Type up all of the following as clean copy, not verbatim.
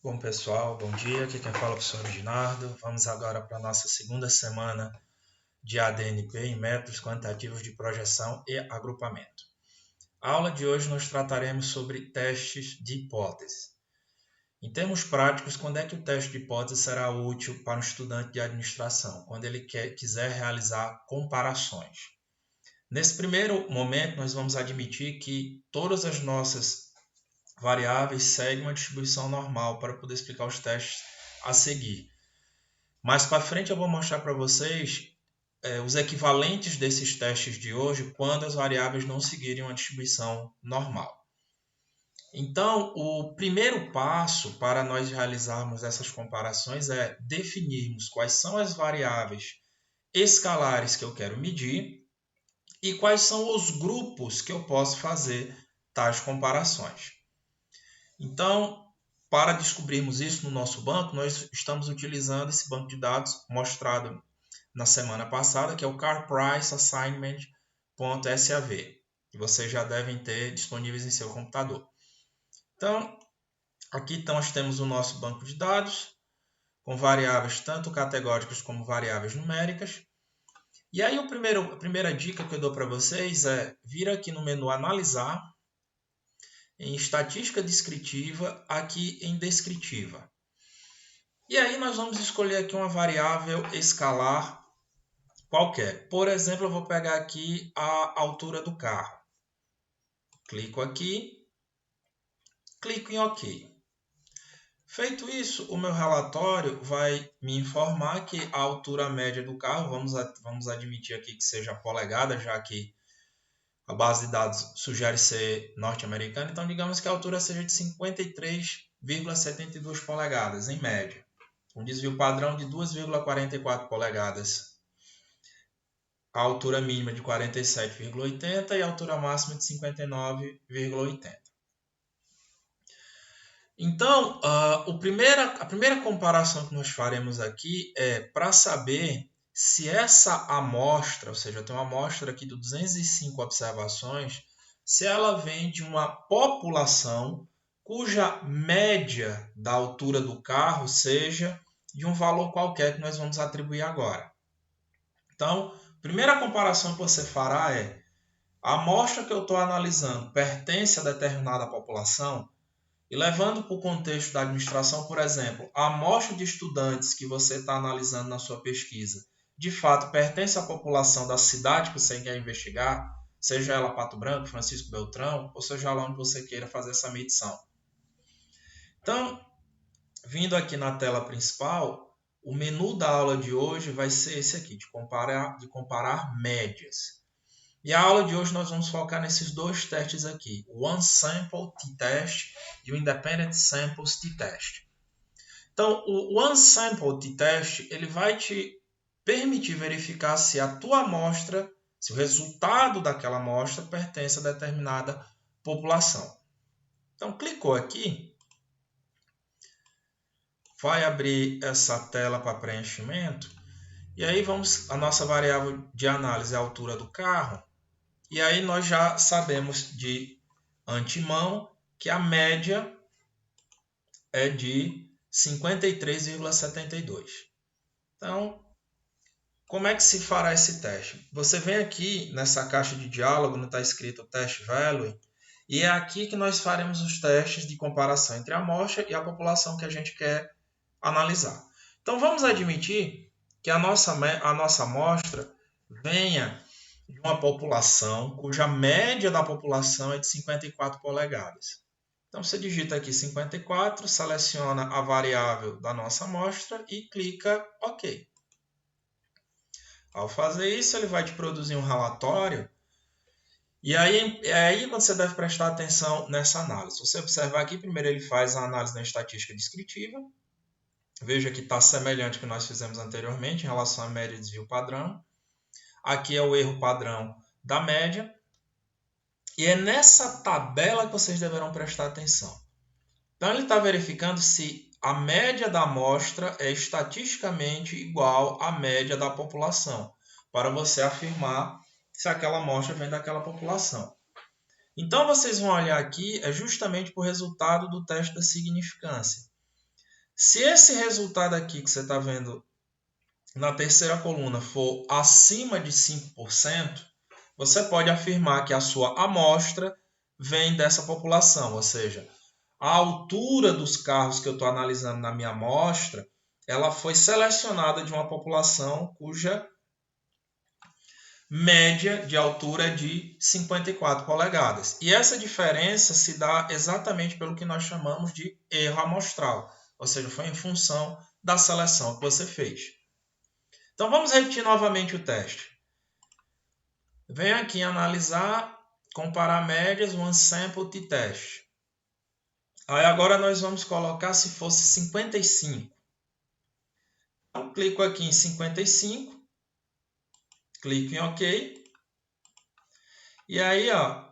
Bom pessoal, bom dia, aqui quem fala é o professor Reginaldo. Vamos agora para a nossa segunda semana de ADNP em métodos quantitativos de projeção e agrupamento. A aula de hoje nós trataremos sobre testes de hipótese. Em termos práticos, quando é que o teste de hipótese será útil para um estudante de administração? Quando ele quiser realizar comparações. Nesse primeiro momento, nós vamos admitir que todas as nossas variáveis seguem uma distribuição normal para poder explicar os testes a seguir. Mais para frente eu vou mostrar para vocês os equivalentes desses testes de hoje quando as variáveis não seguirem uma distribuição normal. Então, o primeiro passo para nós realizarmos essas comparações é definirmos quais são as variáveis escalares que eu quero medir e quais são os grupos que eu posso fazer tais comparações. Então, para descobrirmos isso no nosso banco, nós estamos utilizando esse banco de dados mostrado na semana passada, que é o Car Price Assignment.sav, que vocês já devem ter disponíveis em seu computador. Então, aqui nós temos o nosso banco de dados, com variáveis tanto categóricas como variáveis numéricas. E aí a primeira dica que eu dou para vocês é vir aqui no menu Analisar, em Estatística Descritiva, aqui em Descritiva. E aí nós vamos escolher aqui uma variável escalar qualquer. Por exemplo, eu vou pegar aqui a altura do carro. Clico aqui, clico em OK. Feito isso, o meu relatório vai me informar que a altura média do carro, vamos admitir aqui que seja polegada, já que a base de dados sugere ser norte-americana, então digamos que a altura seja de 53,72 polegadas, em média. Um desvio padrão de 2,44 polegadas. A altura mínima de 47,80 e a altura máxima de 59,80. Então, a primeira comparação que nós faremos aqui é para saber se essa amostra, ou seja, eu tenho uma amostra aqui de 205 observações, se ela vem de uma população cuja média da altura do carro seja de um valor qualquer que nós vamos atribuir agora. Então, a primeira comparação que você fará é: a amostra que eu estou analisando pertence a determinada população? E levando para o contexto da administração, por exemplo, a amostra de estudantes que você está analisando na sua pesquisa, de fato, pertence à população da cidade que você quer investigar, seja ela Pato Branco, Francisco Beltrão, ou seja lá onde você queira fazer essa medição. Então, vindo aqui na tela principal, o menu da aula de hoje vai ser esse aqui, de comparar médias. E a aula de hoje nós vamos focar nesses dois testes aqui, o One Sample T-Test e o Independent Samples T-Test. Então, o One Sample T-Test ele vai te permitir verificar se a tua amostra, se o resultado daquela amostra pertence a determinada população. Então, clicou aqui, vai abrir essa tela para preenchimento, e aí a nossa variável de análise é a altura do carro. E aí nós já sabemos de antemão que a média é de 53,72. Então, como é que se fará esse teste? Você vem aqui nessa caixa de diálogo, onde está escrito Test Value, e é aqui que nós faremos os testes de comparação entre a amostra e a população que a gente quer analisar. Então, vamos admitir que a nossa amostra venha de uma população cuja média da população é de 54 polegadas. Então, você digita aqui 54, seleciona a variável da nossa amostra e clica OK. Ao fazer isso, ele vai te produzir um relatório. E aí é aí quando você deve prestar atenção nessa análise. Se você observar aqui, primeiro ele faz a análise da estatística descritiva. Veja que está semelhante ao que nós fizemos anteriormente em relação à média e desvio padrão. Aqui é o erro padrão da média. E é nessa tabela que vocês deverão prestar atenção. Então, ele está verificando se a média da amostra é estatisticamente igual à média da população, para você afirmar se aquela amostra vem daquela população. Então, vocês vão olhar aqui justamente para o resultado do teste da significância. Se esse resultado aqui que você está vendo na terceira coluna for acima de 5%, você pode afirmar que a sua amostra vem dessa população, ou seja, a altura dos carros que eu estou analisando na minha amostra, ela foi selecionada de uma população cuja média de altura é de 54 polegadas. E essa diferença se dá exatamente pelo que nós chamamos de erro amostral, ou seja, foi em função da seleção que você fez. Então vamos repetir novamente o teste. Venho aqui analisar, comparar médias, one sample de teste. Aí agora nós vamos colocar se fosse 55. Então clico aqui em 55, clico em OK. E aí, ó,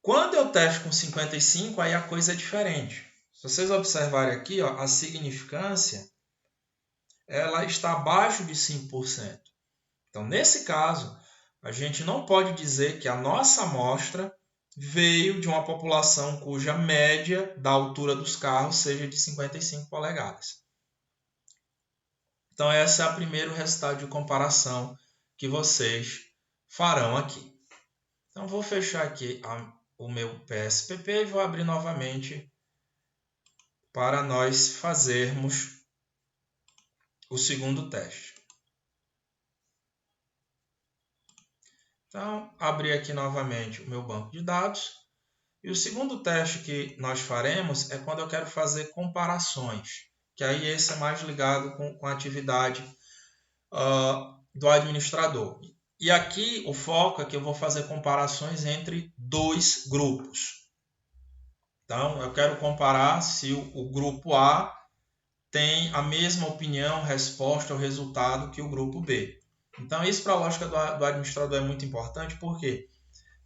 quando eu testo com 55, aí a coisa é diferente. Se vocês observarem aqui, ó, a significância ela está abaixo de 5%. Então, nesse caso, a gente não pode dizer que a nossa amostra veio de uma população cuja média da altura dos carros seja de 55 polegadas. Então, esse é o primeiro resultado de comparação que vocês farão aqui. Então, vou fechar aqui o meu PSPP e vou abrir novamente para nós fazermos o segundo teste. Então, abri aqui novamente o meu banco de dados. E o segundo teste que nós faremos é quando eu quero fazer comparações, que aí esse é mais ligado com a atividade do administrador. E aqui o foco é que eu vou fazer comparações entre dois grupos. Então, eu quero comparar se o grupo A tem a mesma opinião, resposta ou resultado que o grupo B. Então, isso para a lógica do administrador é muito importante, por quê?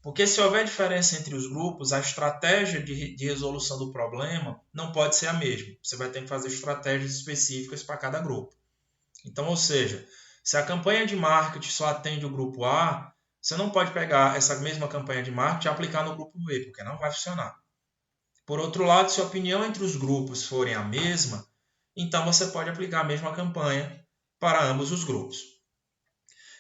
Porque se houver diferença entre os grupos, a estratégia de resolução do problema não pode ser a mesma. Você vai ter que fazer estratégias específicas para cada grupo. Então, ou seja, se a campanha de marketing só atende o grupo A, você não pode pegar essa mesma campanha de marketing e aplicar no grupo B, porque não vai funcionar. Por outro lado, se a opinião entre os grupos forem a mesma, então você pode aplicar a mesma campanha para ambos os grupos.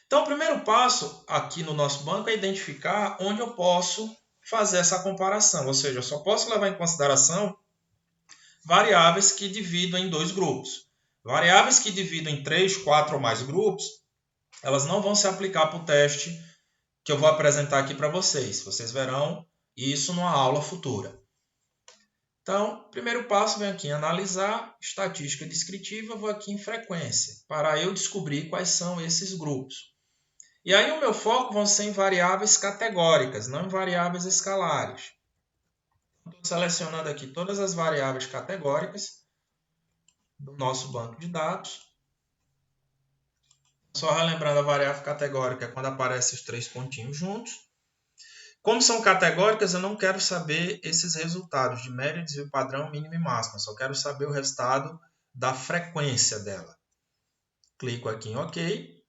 Então, o primeiro passo aqui no nosso banco é identificar onde eu posso fazer essa comparação. Ou seja, eu só posso levar em consideração variáveis que dividam em dois grupos. Variáveis que dividam em 3, 4 ou mais grupos, elas não vão se aplicar para o teste que eu vou apresentar aqui para vocês. Vocês verão isso numa aula futura. Então, primeiro passo, venho aqui em analisar, estatística descritiva, vou aqui em frequência, para eu descobrir quais são esses grupos. E aí o meu foco vão ser em variáveis categóricas, não em variáveis escalares. Estou selecionando aqui todas as variáveis categóricas do nosso banco de dados. Só relembrando, a variável categórica é quando aparecem os 3 pontinhos juntos. Como são categóricas, eu não quero saber esses resultados de média, desvio padrão, mínimo e máximo. Eu só quero saber o resultado da frequência dela. Clico aqui em OK.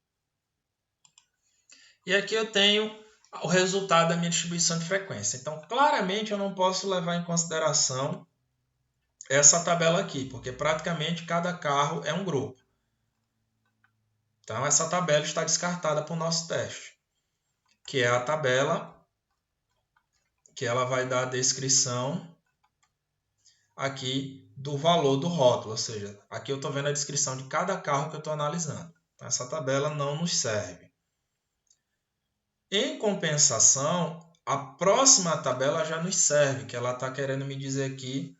E aqui eu tenho o resultado da minha distribuição de frequência. Então, claramente, eu não posso levar em consideração essa tabela aqui, porque praticamente cada carro é um grupo. Então, essa tabela está descartada para o nosso teste, que é a tabela que ela vai dar a descrição aqui do valor do rótulo, ou seja, aqui eu estou vendo a descrição de cada carro que eu estou analisando. Então, essa tabela não nos serve. Em compensação, a próxima tabela já nos serve, que ela está querendo me dizer aqui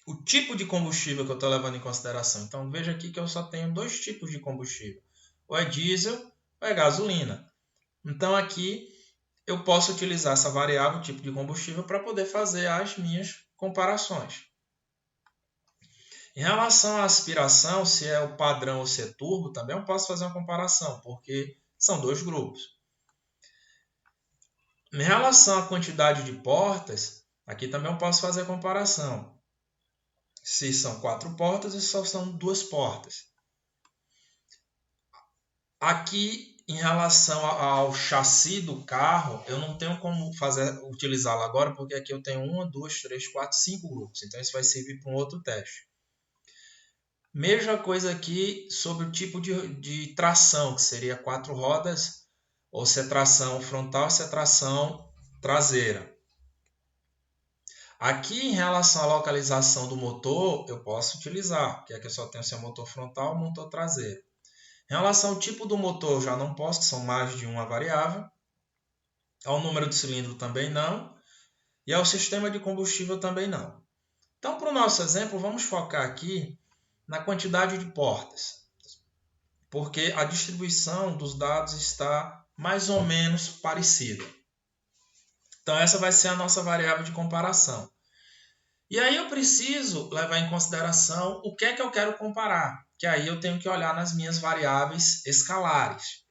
o tipo de combustível que eu estou levando em consideração. Então, veja aqui que eu só tenho 2 tipos de combustível. Ou é diesel ou é gasolina. Então, aqui eu posso utilizar essa variável, tipo de combustível, para poder fazer as minhas comparações. Em relação à aspiração, se é o padrão ou se é turbo, também eu posso fazer uma comparação, porque são 2 grupos. Em relação à quantidade de portas, aqui também eu posso fazer a comparação. Se são 4 portas ou se só são 2 portas. Aqui, em relação ao chassi do carro, eu não tenho como utilizá-lo agora, porque aqui eu tenho 1, 2, 3, 4, 5 grupos. Então, isso vai servir para um outro teste. Mesma coisa aqui sobre o tipo de tração, que seria 4 rodas, ou se é tração frontal, se é tração traseira. Aqui, em relação à localização do motor, eu posso utilizar, porque aqui eu só tenho seu motor frontal e motor traseiro. Em relação ao tipo do motor, já não posso, que são mais de uma variável. Ao número de cilindro também não. E ao sistema de combustível também não. Então, para o nosso exemplo, vamos focar aqui na quantidade de portas, porque a distribuição dos dados está mais ou menos parecida. Então, essa vai ser a nossa variável de comparação. E aí eu preciso levar em consideração o que é que eu quero comparar, que aí eu tenho que olhar nas minhas variáveis escalares.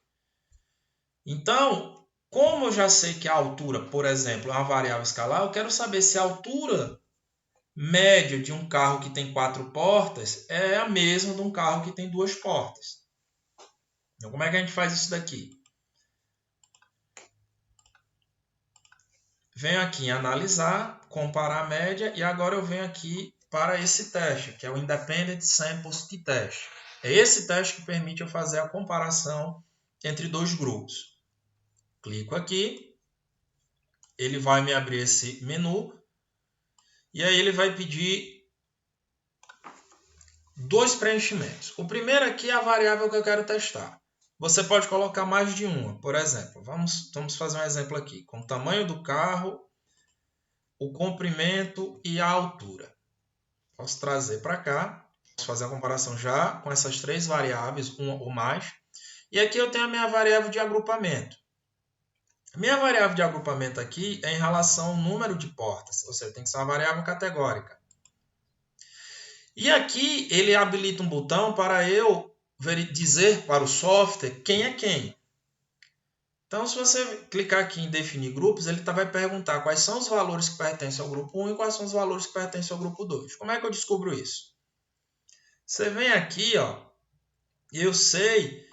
Então, como eu já sei que a altura, por exemplo, é uma variável escalar, eu quero saber se a altura média de um carro que tem 4 portas é a mesma de um carro que tem 2 portas. Então, como é que a gente faz isso daqui? Venho aqui em analisar, comparar a média e agora eu venho aqui para esse teste, que é o Independent Samples Test. É esse teste que permite eu fazer a comparação entre dois grupos. Clico aqui, ele vai me abrir esse menu e aí ele vai pedir dois preenchimentos. O primeiro aqui é a variável que eu quero testar. Você pode colocar mais de uma. Por exemplo, vamos fazer um exemplo aqui, com o tamanho do carro, o comprimento e a altura. Posso trazer para cá, posso fazer a comparação já com essas três variáveis, uma ou mais. E aqui eu tenho a minha variável de agrupamento. A minha variável de agrupamento aqui é em relação ao número de portas, ou seja, tem que ser uma variável categórica. E aqui ele habilita um botão para eu dizer para o software quem é quem. Então, se você clicar aqui em definir grupos, ele vai perguntar quais são os valores que pertencem ao grupo 1 e quais são os valores que pertencem ao grupo 2. Como é que eu descubro isso? Você vem aqui, ó, e eu sei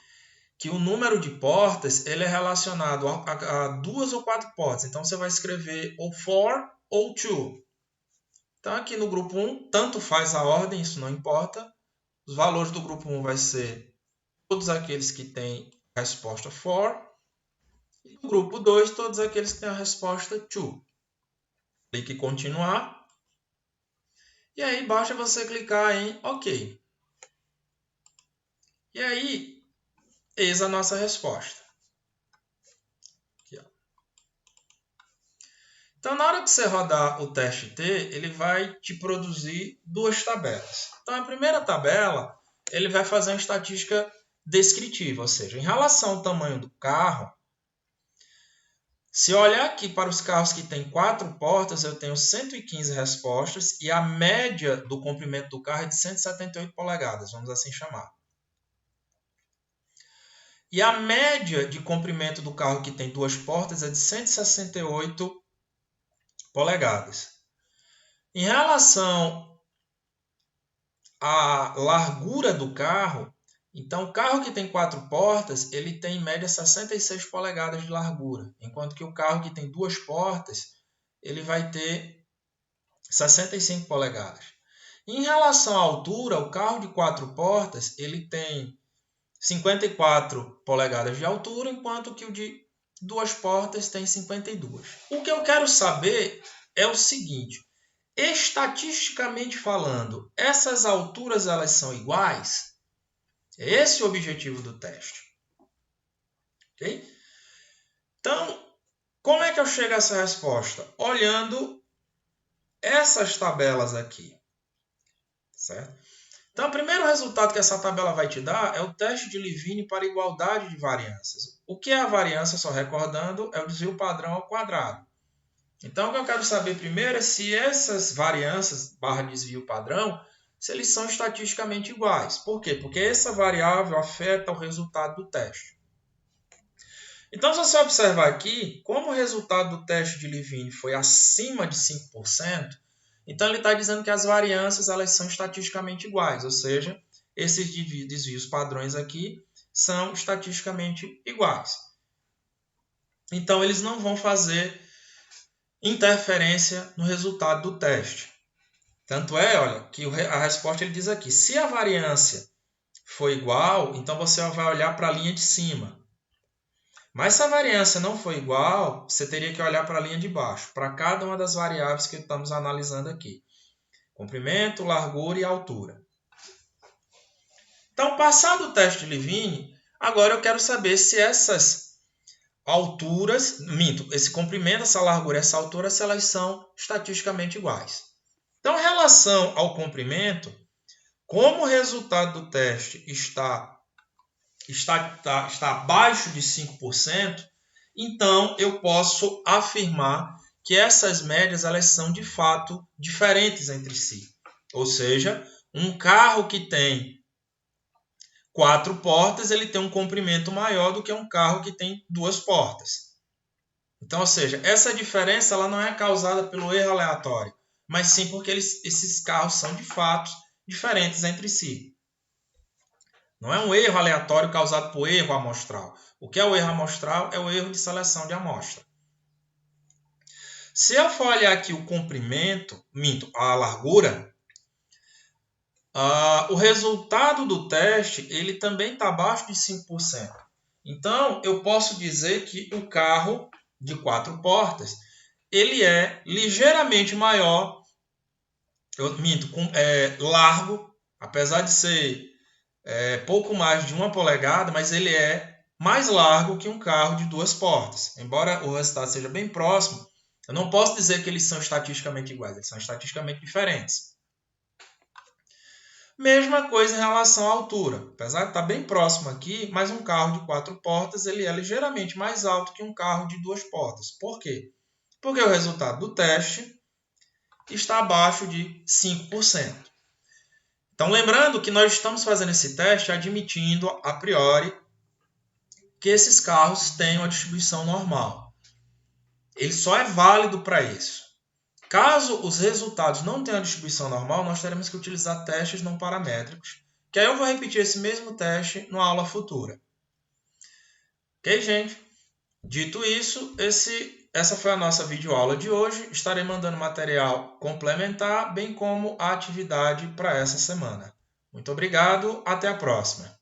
que o número de portas ele é relacionado a 2 ou 4 portas. Então, você vai escrever ou 4 ou 2. Então, aqui no grupo 1, tanto faz a ordem, isso não importa. Os valores do grupo 1 vai ser todos aqueles que têm a resposta 4. E no grupo 2, todos aqueles que têm a resposta 2. Clique em continuar. E aí, basta você clicar em OK. E aí, eis a nossa resposta. Aqui, ó. Então, na hora que você rodar o teste T, ele vai te produzir duas tabelas. Então, a primeira tabela, ele vai fazer uma estatística descritiva, ou seja, em relação ao tamanho do carro, se eu olhar aqui para os carros que têm 4 portas, eu tenho 115 respostas e a média do comprimento do carro é de 178 polegadas, vamos assim chamar. E a média de comprimento do carro que tem 2 portas é de 168 polegadas. Em relação à largura do carro, então o carro que tem 4 portas, ele tem em média 66 polegadas de largura, enquanto que o carro que tem 2 portas, ele vai ter 65 polegadas. Em relação à altura, o carro de 4 portas, ele tem 54 polegadas de altura, enquanto que o de 2 portas tem 52. O que eu quero saber é o seguinte: estatisticamente falando, essas alturas elas são iguais? É esse o objetivo do teste. Okay? Então, como é que eu chego a essa resposta? Olhando essas tabelas aqui. Certo? Então, o primeiro resultado que essa tabela vai te dar é o teste de Levine para igualdade de variâncias. O que é a variância, só recordando, é o desvio padrão ao quadrado. Então, o que eu quero saber primeiro é se essas variâncias barra desvio padrão, se eles são estatisticamente iguais. Por quê? Porque essa variável afeta o resultado do teste. Então, se você observar aqui, como o resultado do teste de Levine foi acima de 5%, então ele está dizendo que as variâncias elas são estatisticamente iguais, ou seja, esses desvios padrões aqui são estatisticamente iguais. Então, eles não vão fazer interferência no resultado do teste. Tanto é, olha, que a resposta ele diz aqui, se a variância for igual, então você vai olhar para a linha de cima. Mas se a variância não for igual, você teria que olhar para a linha de baixo, para cada uma das variáveis que estamos analisando aqui. Comprimento, largura e altura. Então, passado o teste de Levine, agora eu quero saber se essas alturas, esse comprimento, essa largura e essa altura, se elas são estatisticamente iguais. Então, em relação ao comprimento, como o resultado do teste está abaixo de 5%, então eu posso afirmar que essas médias elas são de fato diferentes entre si. Ou seja, um carro que tem 4 portas, ele tem um comprimento maior do que um carro que tem 2 portas. Então, ou seja, essa diferença ela não é causada pelo erro aleatório, mas sim porque esses carros são de fato diferentes entre si. Não é um erro aleatório causado por erro amostral. O que é o erro amostral? É o erro de seleção de amostra. Se eu for olhar aqui o comprimento, a largura, o resultado do teste ele também está abaixo de 5%. Então, eu posso dizer que o carro de 4 portas ele é ligeiramente maior, largo, apesar de ser pouco mais de 1 polegada, mas ele é mais largo que um carro de 2 portas. Embora o resultado seja bem próximo, eu não posso dizer que eles são estatisticamente iguais, eles são estatisticamente diferentes. Mesma coisa em relação à altura. Apesar de estar bem próximo aqui, mas um carro de 4 portas ele é ligeiramente mais alto que um carro de 2 portas. Por quê? Porque o resultado do teste está abaixo de 5%. Então, lembrando que nós estamos fazendo esse teste admitindo, a priori, que esses carros têm uma distribuição normal. Ele só é válido para isso. Caso os resultados não tenham a distribuição normal, nós teremos que utilizar testes não paramétricos, que aí eu vou repetir esse mesmo teste numa aula futura. Ok, gente? Dito isso, essa foi a nossa videoaula de hoje. Estarei mandando material complementar, bem como a atividade para essa semana. Muito obrigado, até a próxima.